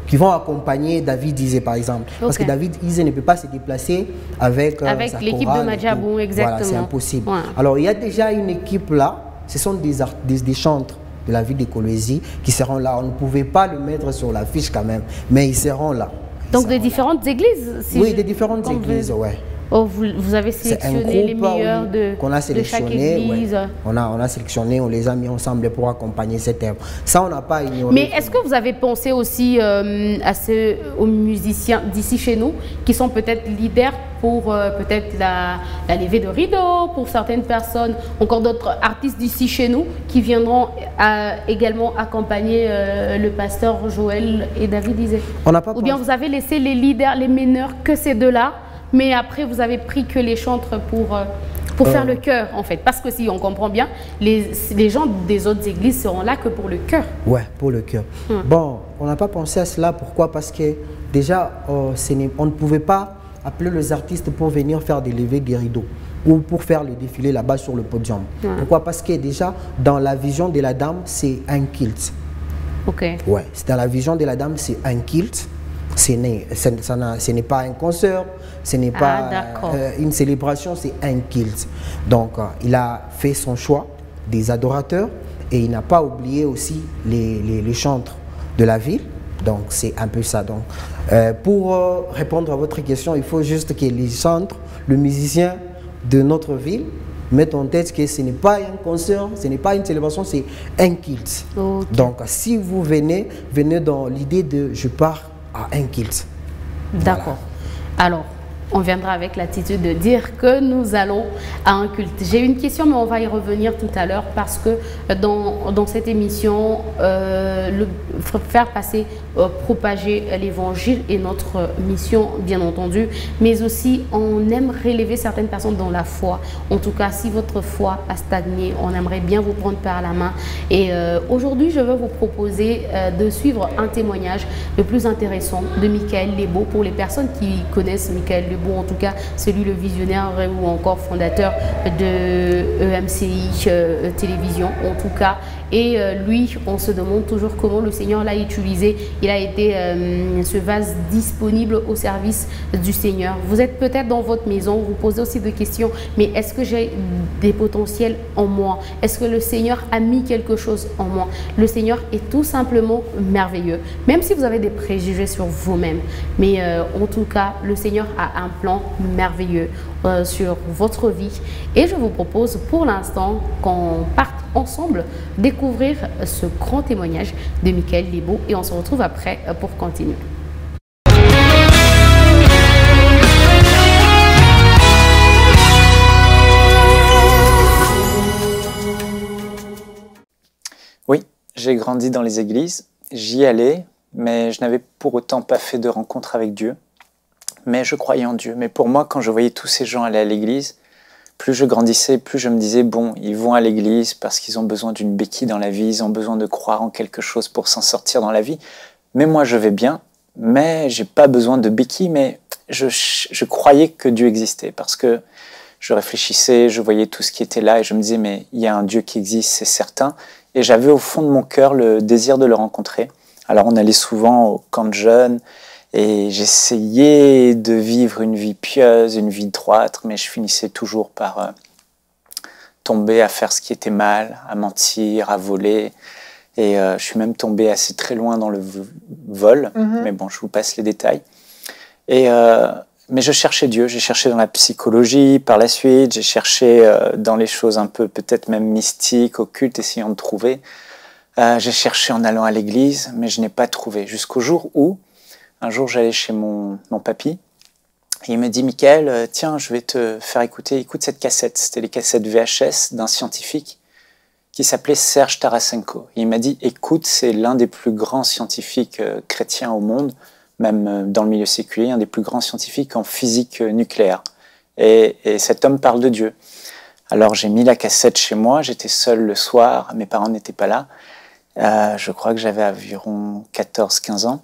qui vont accompagner David Isé par exemple. Okay. Parce que David Isé ne peut pas se déplacer avec l'équipe de Madjabou, exactement. Voilà, c'est impossible. Ouais. Alors il y a déjà une équipe là. Ce sont des chantres de la ville de Kolwezi qui seront là. On ne pouvait pas le mettre sur l'affiche quand même, mais ils seront là. Donc des différentes églises? Oui, des différentes églises, ouais. Oh, vous avez sélectionné les meilleurs de chaque église. Ouais. On a sélectionné, on les a mis ensemble pour accompagner cette œuvre. Ça, on n'a pas ignoré. Mais est-ce que vous avez pensé aussi aux musiciens d'ici chez nous qui sont peut-être leaders pour peut-être la levée de rideau pour certaines personnes, encore d'autres artistes d'ici chez nous qui viendront également accompagner le pasteur Joël et David Isé? Ou bien vous avez laissé les leaders, les meneurs que ces deux-là, mais après vous avez pris que les chantres pour faire le chœur en fait? Parce que si on comprend bien, les gens des autres églises seront là que pour le chœur. Ouais, pour le chœur. Bon, on n'a pas pensé à cela. Pourquoi? Parce que déjà, on ne pouvait pas appeler les artistes pour venir faire des levées des rideaux ou pour faire le défilé là-bas sur le podium. Pourquoi? Parce que déjà, dans la vision de la dame, c'est un kilt. Ok. Ouais, dans la vision de la dame, c'est un kilt. Ce n'est pas un concert, ce n'est pas une célébration, c'est un kilt. Donc, il a fait son choix des adorateurs et il n'a pas oublié aussi les chantres de la ville. Donc, c'est un peu ça. Donc, pour répondre à votre question, il faut juste que les chantres, le musicien de notre ville, mettent en tête que ce n'est pas un concert, ce n'est pas une célébration, c'est un kilt. Okay. Donc, si vous venez dans l'idée de « je pars », à un kilt. D'accord. Voilà. Alors, on viendra avec l'attitude de dire que nous allons à un culte. J'ai une question, mais on va y revenir tout à l'heure parce que dans cette émission, faire passer, propager l'évangile est notre mission, bien entendu, mais aussi on aime relever certaines personnes dans la foi. En tout cas, si votre foi a stagné, on aimerait bien vous prendre par la main. Et aujourd'hui, je veux vous proposer de suivre un témoignage le plus intéressant de Michael Lebo pour les personnes qui connaissent Michael Lebo. En tout cas, celui le visionnaire ou encore fondateur de EMCI Télévision, en tout cas. Et lui, on se demande toujours comment le Seigneur l'a utilisé. Il a été ce vase disponible au service du Seigneur. Vous êtes peut-être dans votre maison, vous posez aussi des questions, mais est-ce que j'ai des potentiels en moi? Est-ce que le Seigneur a mis quelque chose en moi? Le Seigneur est tout simplement merveilleux, même si vous avez des préjugés sur vous-même. Mais en tout cas, le Seigneur a un plan merveilleux sur votre vie. Et je vous propose pour l'instant qu'on parte ensemble découvrir ce grand témoignage de Michael Lebo et on se retrouve après pour continuer. Oui, j'ai grandi dans les églises, j'y allais, mais je n'avais pour autant pas fait de rencontre avec Dieu. Mais je croyais en Dieu. Mais pour moi, quand je voyais tous ces gens aller à l'église, plus je grandissais, plus je me disais, bon, ils vont à l'église parce qu'ils ont besoin d'une béquille dans la vie, ils ont besoin de croire en quelque chose pour s'en sortir dans la vie. Mais moi, je vais bien, mais j'ai pas besoin de béquille, mais je croyais que Dieu existait parce que je réfléchissais, je voyais tout ce qui était là et je me disais, mais il y a un Dieu qui existe, c'est certain. Et j'avais au fond de mon cœur le désir de le rencontrer. Alors on allait souvent au camp de jeunes et j'essayais de vivre une vie pieuse, une vie droite, mais je finissais toujours par tomber à faire ce qui était mal, à mentir, à voler. Et je suis même tombé assez très loin dans le vol, mais bon, je vous passe les détails. Mais je cherchais Dieu, j'ai cherché dans la psychologie par la suite, j'ai cherché dans les choses un peu peut-être même mystiques, occultes, essayant de trouver. J'ai cherché en allant à l'église, mais je n'ai pas trouvé. Jusqu'au jour où, un jour j'allais chez mon papy, et il me dit, Michael, tiens, je vais te faire écouter, écoute cette cassette. C'était les cassettes VHS d'un scientifique qui s'appelait Serge Tarasenko. Et il m'a dit, écoute, c'est l'un des plus grands scientifiques chrétiens au monde, même dans le milieu séculier, un des plus grands scientifiques en physique nucléaire. Et cet homme parle de Dieu. Alors j'ai mis la cassette chez moi, j'étais seul le soir, mes parents n'étaient pas là. Je crois que j'avais environ 14-15 ans.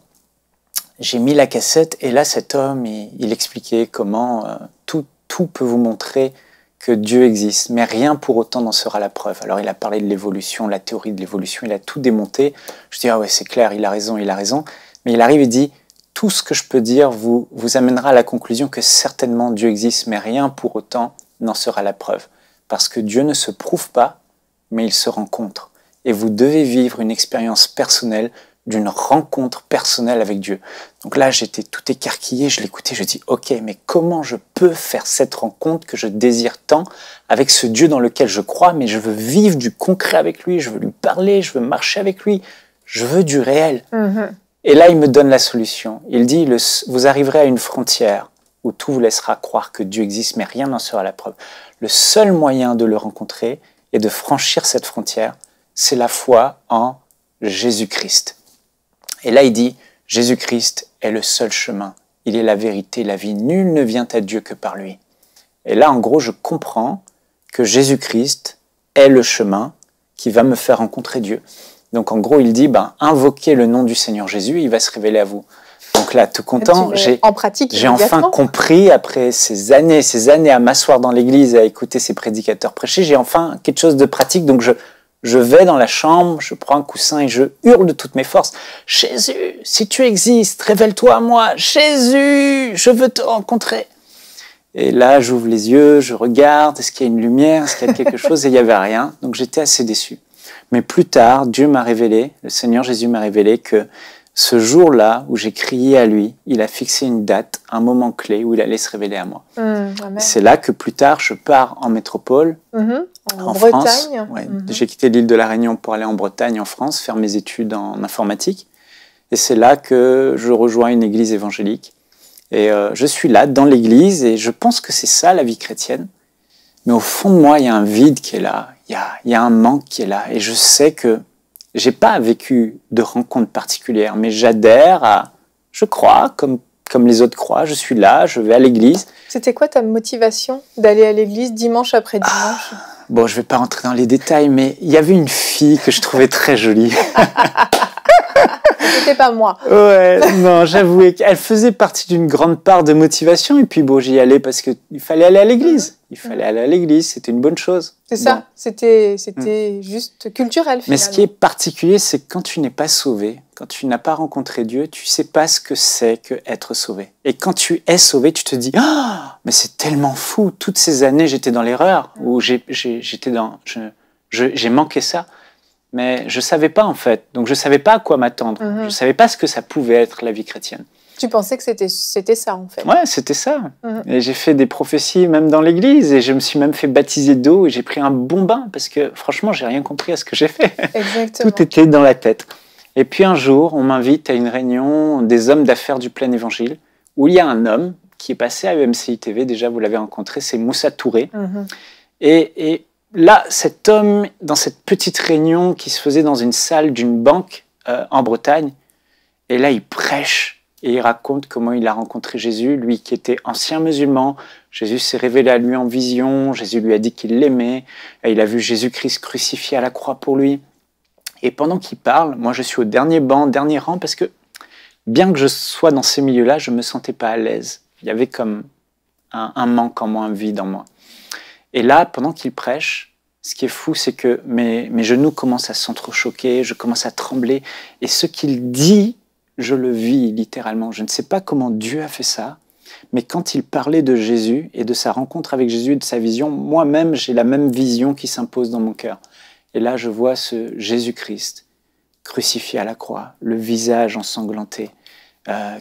J'ai mis la cassette et là cet homme, il expliquait comment tout peut vous montrer que Dieu existe, mais rien pour autant n'en sera la preuve. Alors il a parlé de l'évolution, la théorie de l'évolution, il a tout démonté. Je dis, ah ouais, c'est clair, il a raison. Mais il arrive et dit, tout ce que je peux dire vous amènera à la conclusion que certainement Dieu existe, mais rien pour autant n'en sera la preuve. Parce que Dieu ne se prouve pas, mais il se rencontre. Et vous devez vivre une expérience personnelle d'une rencontre personnelle avec Dieu. Donc là, j'étais tout écarquillé, je l'écoutais, je dis, ok, mais comment je peux faire cette rencontre que je désire tant avec ce Dieu dans lequel je crois, mais je veux vivre du concret avec lui, je veux lui parler, je veux marcher avec lui, je veux du réel. Et là, il me donne la solution. Il dit, vous arriverez à une frontière où tout vous laissera croire que Dieu existe, mais rien n'en sera la preuve. Le seul moyen de le rencontrer et de franchir cette frontière, c'est la foi en Jésus-Christ. Et là, il dit, Jésus-Christ est le seul chemin. Il est la vérité, la vie. Nul ne vient à Dieu que par lui. Et là, en gros, je comprends que Jésus-Christ est le chemin qui va me faire rencontrer Dieu. Donc, en gros, il dit, invoquez le nom du Seigneur Jésus, il va se révéler à vous. Donc là, tout content, j'ai enfin compris, après ces années à m'asseoir dans l'église, à écouter ces prédicateurs prêcher, j'ai enfin quelque chose de pratique. Donc, je vais dans la chambre, je prends un coussin et je hurle de toutes mes forces. Jésus, si tu existes, révèle-toi à moi. Jésus, je veux te rencontrer. Et là, j'ouvre les yeux, je regarde, est-ce qu'il y a une lumière, est-ce qu'il y a quelque chose, et il n'y avait rien. Donc j'étais assez déçu. Mais plus tard, Dieu m'a révélé, le Seigneur Jésus m'a révélé que ce jour-là où j'ai crié à lui, il a fixé une date, un moment clé où il allait se révéler à moi. C'est là que plus tard, je pars en métropole, en France. Ouais. J'ai quitté l'île de la Réunion pour aller en Bretagne, en France, faire mes études en informatique. Et c'est là que je rejoins une église évangélique. Et je suis là, dans l'église, et je pense que c'est ça la vie chrétienne. Mais au fond de moi, il y a un vide qui est là, il y a un manque qui est là. Et je sais que j'ai pas vécu de rencontre particulière, mais j'adhère à, je crois, comme les autres croient, je suis là, je vais à l'église. C'était quoi ta motivation d'aller à l'église dimanche après dimanche? Bon, je vais pas rentrer dans les détails, mais il y avait une fille que je trouvais très jolie. C'était pas moi. Ouais, non, j'avouais qu'elle faisait partie d'une grande part de motivation. Et puis bon, j'y allais parce qu'il fallait aller à l'église. Il fallait aller à l'église, c'était une bonne chose. C'est ça, c'était juste culturel finalement. Mais ce qui est particulier, c'est que quand tu n'es pas sauvé, quand tu n'as pas rencontré Dieu, tu sais pas ce que c'est que être sauvé. Et quand tu es sauvé, tu te dis, mais c'est tellement fou. Toutes ces années, j'étais dans l'erreur, où j'ai manqué ça. Mais je savais pas en fait, donc je savais pas à quoi m'attendre. Je savais pas ce que ça pouvait être la vie chrétienne. Tu pensais que c'était ça en fait? Ouais, c'était ça. Et j'ai fait des prophéties même dans l'église et je me suis même fait baptiser d'eau et j'ai pris un bon bain parce que franchement, j'ai rien compris à ce que j'ai fait. Exactement. Tout était dans la tête. Et puis un jour, on m'invite à une réunion des hommes d'affaires du plein évangile où il y a un homme qui est passé à EMCI TV, déjà vous l'avez rencontré, c'est Moussa Touré. Et là, cet homme, dans cette petite réunion qui se faisait dans une salle d'une banque en Bretagne, et là, il prêche et il raconte comment il a rencontré Jésus, lui qui était ancien musulman. Jésus s'est révélé à lui en vision, Jésus lui a dit qu'il l'aimait, et il a vu Jésus-Christ crucifié à la croix pour lui. Et pendant qu'il parle, moi je suis au dernier banc, dernier rang, parce que bien que je sois dans ces milieux-là, je ne me sentais pas à l'aise. Il y avait comme un manque en moi, un vide en moi. Et là, pendant qu'il prêche, ce qui est fou, c'est que mes genoux commencent à s'entrechoquer, je commence à trembler. Et ce qu'il dit, je le vis littéralement. Je ne sais pas comment Dieu a fait ça, mais quand il parlait de Jésus et de sa rencontre avec Jésus et de sa vision, moi-même, j'ai la même vision qui s'impose dans mon cœur. Et là, je vois ce Jésus-Christ crucifié à la croix, le visage ensanglanté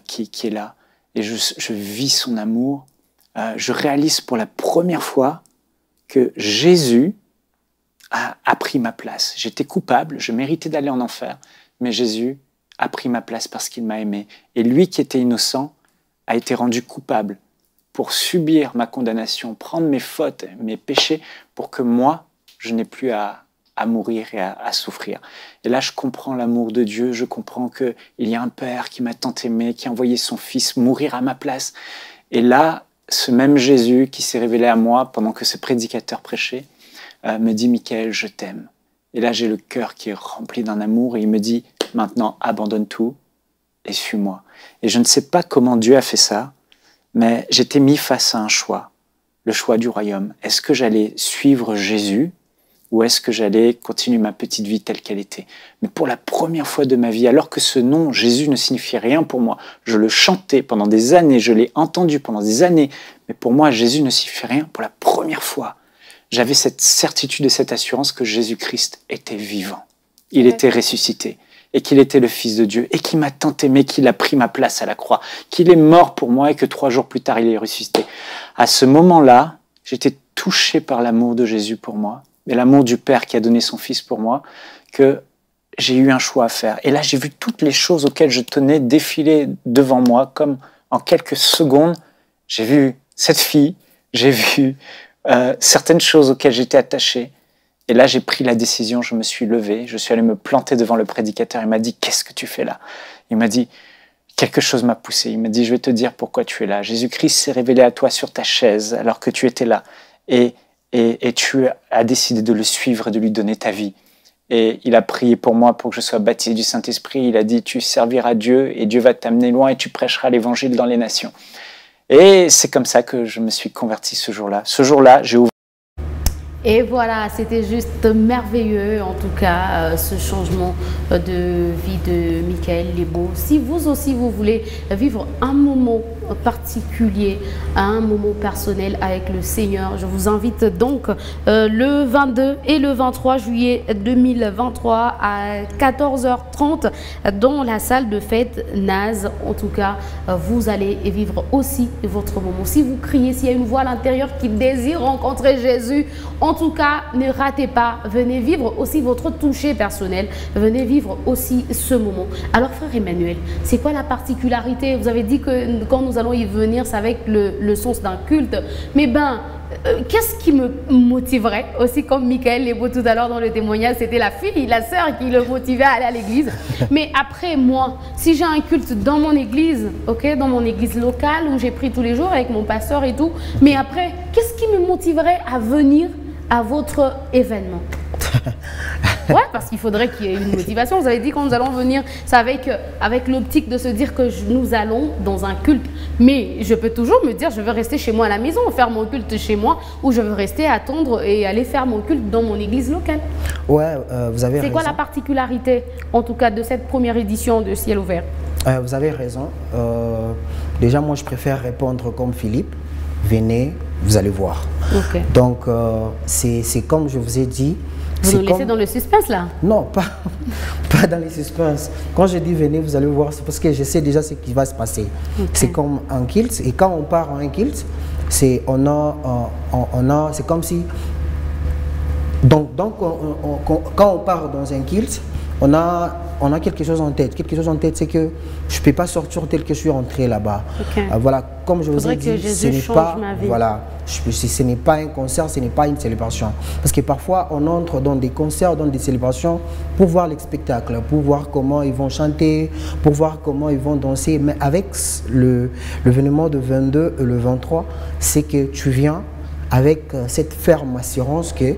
qui est là. Et je vis son amour. Je réalise pour la première fois que Jésus a pris ma place. J'étais coupable, je méritais d'aller en enfer, mais Jésus a pris ma place parce qu'il m'a aimé. Et lui qui était innocent a été rendu coupable pour subir ma condamnation, prendre mes fautes, mes péchés, pour que moi, je n'ai plus à mourir et à souffrir. Et là, je comprends l'amour de Dieu, je comprends qu'il y a un Père qui m'a tant aimé, qui a envoyé son Fils mourir à ma place. Et là, ce même Jésus qui s'est révélé à moi pendant que ce prédicateur prêchait, me dit « Michael, je t'aime ». Et là, j'ai le cœur qui est rempli d'un amour et il me dit « Maintenant, abandonne tout et suis-moi ». Et je ne sais pas comment Dieu a fait ça, mais j'étais mis face à un choix, le choix du royaume. Est-ce que j'allais suivre Jésus ou est-ce que j'allais continuer ma petite vie telle qu'elle était? Mais pour la première fois de ma vie, alors que ce nom, Jésus, ne signifiait rien pour moi, je le chantais pendant des années, je l'ai entendu pendant des années, mais pour moi, Jésus ne signifiait rien. Pour la première fois, j'avais cette certitude et cette assurance que Jésus-Christ était vivant. Il était ressuscité et qu'il était le Fils de Dieu et qu'il m'a tant aimé qu'il a pris ma place à la croix, qu'il est mort pour moi et que 3 jours plus tard, il est ressuscité. À ce moment-là, j'étais touché par l'amour de Jésus pour moi et l'amour du Père qui a donné son Fils pour moi, que j'ai eu un choix à faire. Et là, j'ai vu toutes les choses auxquelles je tenais défiler devant moi, comme en quelques secondes, j'ai vu cette fille, j'ai vu certaines choses auxquelles j'étais attaché. Et là, j'ai pris la décision, je me suis levé, je suis allé me planter devant le prédicateur. Il m'a dit « Qu'est-ce que tu fais là ?» Il m'a dit « Quelque chose m'a poussé. » Il m'a dit « Je vais te dire pourquoi tu es là. Jésus-Christ s'est révélé à toi sur ta chaise alors que tu étais là. Et tu as décidé de le suivre et de lui donner ta vie. » Et il a prié pour moi pour que je sois baptisé du Saint-Esprit. Il a dit « Tu serviras Dieu et Dieu va t'amener loin et tu prêcheras l'évangile dans les nations. » Et c'est comme ça que je me suis converti ce jour-là. Ce jour-là, j'ai ouvert. Et voilà, c'était juste merveilleux, en tout cas, ce changement de vie de Michael Lebo. Si vous aussi, vous voulez vivre un moment particulier, un moment personnel avec le Seigneur, je vous invite donc le 22 et le 23 juillet 2023 à 14h30 dans la salle de fête Naz. En tout cas, vous allez vivre aussi votre moment. Si vous criez, s'il y a une voix à l'intérieur qui désire rencontrer Jésus, en tout cas, ne ratez pas, venez vivre aussi votre toucher personnel, venez vivre aussi ce moment. Alors frère Emmanuel, c'est quoi la particularité? Vous avez dit que quand nous allons y venir, c'est avec le sens d'un culte, mais qu'est-ce qui me motiverait aussi, comme Michael Lebo tout à l'heure dans le témoignage, c'était la fille, la sœur qui le motivait à aller à l'église. Mais après moi, si j'ai un culte dans mon église, ok, dans mon église locale où j'ai pris tous les jours avec mon pasteur et tout, mais après, qu'est-ce qui me motiverait à venir à votre événement? Ouais, parce qu'il faudrait qu'il y ait une motivation. Vous avez dit quand nous allons venir, c'est avec l'optique de se dire que nous allons dans un culte. Mais je peux toujours me dire, je veux rester chez moi à la maison, faire mon culte chez moi, ou je veux rester attendre et aller faire mon culte dans mon église locale. Ouais, vous avez raison. C'est quoi la particularité, en tout cas, de cette première édition de Ciel Ouvert? Vous avez raison. Déjà, moi, je préfère répondre comme Philippe. Venez, vous allez voir. Okay. Donc, c'est comme je vous ai dit. Vous nous laissez dans le suspense là? Non, pas dans le suspense. Quand je dis venez, vous allez voir, c'est parce que je sais déjà ce qui va se passer. Okay. C'est comme un kilt. Et quand on part en un kilt, c'est comme si... Donc quand on part dans un kilt, on a quelque chose en tête. Quelque chose en tête, c'est que je ne peux pas sortir tel que je suis rentré là-bas. Okay. Voilà, comme je vous ai dit, ce n'est pas, voilà, ce n'est pas un concert, ce n'est pas une célébration. Parce que parfois, on entre dans des concerts, dans des célébrations, pour voir le spectacle, pour voir comment ils vont chanter, pour voir comment ils vont danser. Mais avec l'événement de 22 et le 23, c'est que tu viens avec cette ferme assurance que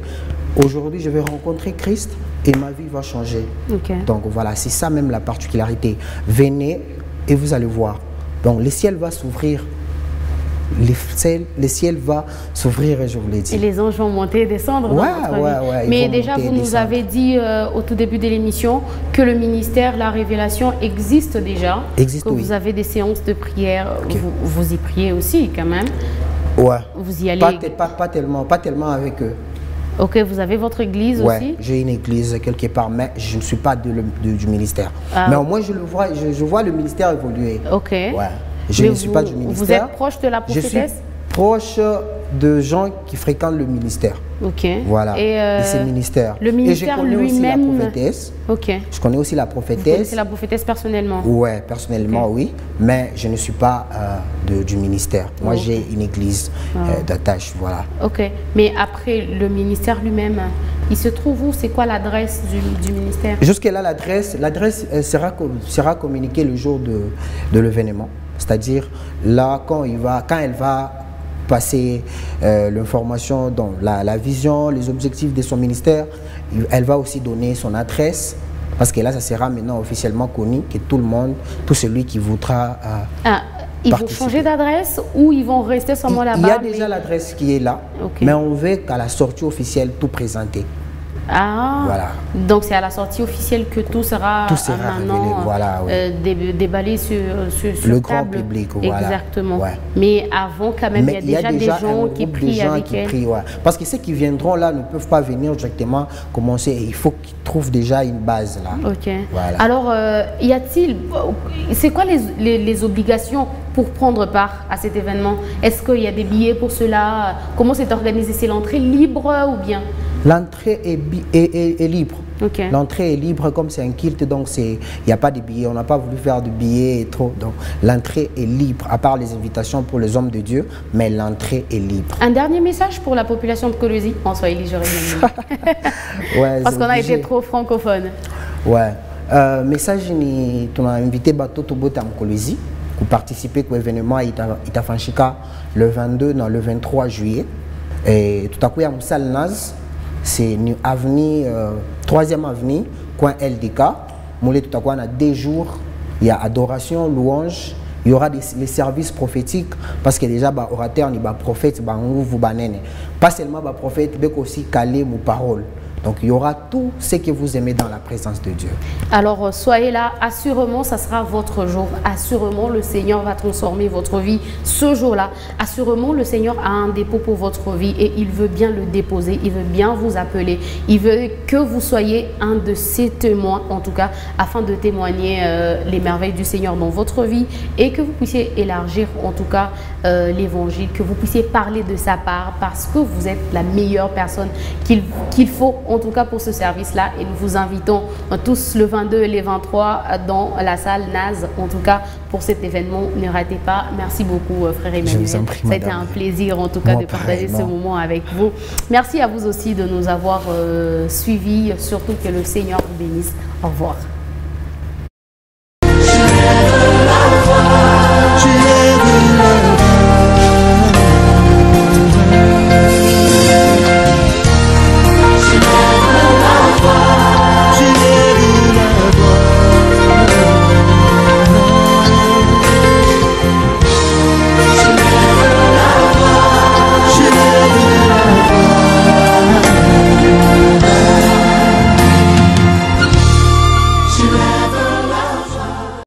aujourd'hui, je vais rencontrer Christ et ma vie va changer. Okay. Donc voilà, c'est ça même la particularité. Venez et vous allez voir. Donc le ciel va s'ouvrir le ciel va s'ouvrir, je vous l'ai dit. Et les anges vont monter et descendre dans votre vie. Mais déjà, vous nous avez dit au tout début de l'émission que le ministère, la révélation existe déjà. Existe, que vous avez des séances de prière. Okay. Vous y priez aussi quand même. Ouais. Vous y allez. Pas tellement avec eux. Ok, vous avez votre église aussi? J'ai une église quelque part, mais je ne suis pas du ministère. Mais au moins, je vois le ministère évoluer. Ok. Ouais. Je ne suis pas du ministère. Vous êtes proche de la prophétesse? Je suis proche de gens qui fréquentent le ministère. Ok. Voilà. Et ces ministères. Le ministère lui-même. Je connais aussi la prophétesse. Ok. Je connais aussi la prophétesse. Vous connaissez la prophétesse personnellement? Ouais, personnellement, oui. Mais je ne suis pas du ministère. Moi, j'ai une église d'attache. Voilà. Ok. Mais après, le ministère lui-même, il se trouve où? C'est quoi l'adresse du ministère? Jusque-là, l'adresse sera communiquée le jour de l'événement. C'est-à-dire, là, quand elle va passer l'information, dans la vision, les objectifs de son ministère, elle va aussi donner son adresse, parce que là, ça sera maintenant officiellement connu que tout le monde, tout celui qui voudra ils vont changer d'adresse ou ils vont rester seulement là-bas? Il y a déjà l'adresse qui est là, mais on veut qu'à la sortie officielle, tout présenter. Ah, voilà. Donc c'est à la sortie officielle que tout sera maintenant déballé sur le grand public. Voilà. Exactement. Ouais. Mais avant, quand même, il y a déjà des gens qui prient avec elle. Parce que ceux qui viendront là ne peuvent pas venir directement commencer. Il faut qu'ils trouvent déjà une base là. Ok. Voilà. Alors, y a-t-il, c'est quoi les obligations pour prendre part à cet événement? Est-ce qu'il y a des billets pour cela? Comment c'est organisé? C'est l'entrée libre ou bien? L'entrée est libre. Okay. L'entrée est libre, comme c'est un culte, donc il n'y a pas de billets. On n'a pas voulu faire de billets et trop. Donc l'entrée est libre, à part les invitations pour les hommes de Dieu, mais l'entrée est libre. Un dernier message pour la population de Kolwezi? En Swahili, j'aurais bien dit. Ouais, parce qu'on a été trop francophone. Ouais. Message, tu as invité Bato Tobota Kolwezi pour participer à l'événement Itafanchika le 22, non, le 23 juillet. Et tout à coup, il y a une salle Naz. C'est une avenue, 3e avenue, coin LDK. Moulé tout à coup, on a 2 jours. Il y a adoration, louange. Il y aura les services prophétiques. Parce que déjà, les orateurs, les prophètes, pas seulement les prophètes, mais aussi caler nos paroles. Donc il y aura tout ce que vous aimez dans la présence de Dieu. Alors soyez là, assurément ça sera votre jour, assurément le Seigneur va transformer votre vie ce jour-là, assurément le Seigneur a un dépôt pour votre vie et il veut bien le déposer, il veut bien vous appeler, il veut que vous soyez un de ses témoins en tout cas, afin de témoigner les merveilles du Seigneur dans votre vie et que vous puissiez élargir en tout cas l'évangile, que vous puissiez parler de sa part parce que vous êtes la meilleure personne qu'il faut en tout cas pour ce service-là. Et nous vous invitons tous le 22 et le 23 dans la salle Naz, en tout cas pour cet événement. Ne ratez pas. Merci beaucoup frère Emmanuel. Ça a été un plaisir en tout cas de partager ce moment avec vous. Merci à vous aussi de nous avoir suivis. Surtout que le Seigneur vous bénisse. Au revoir.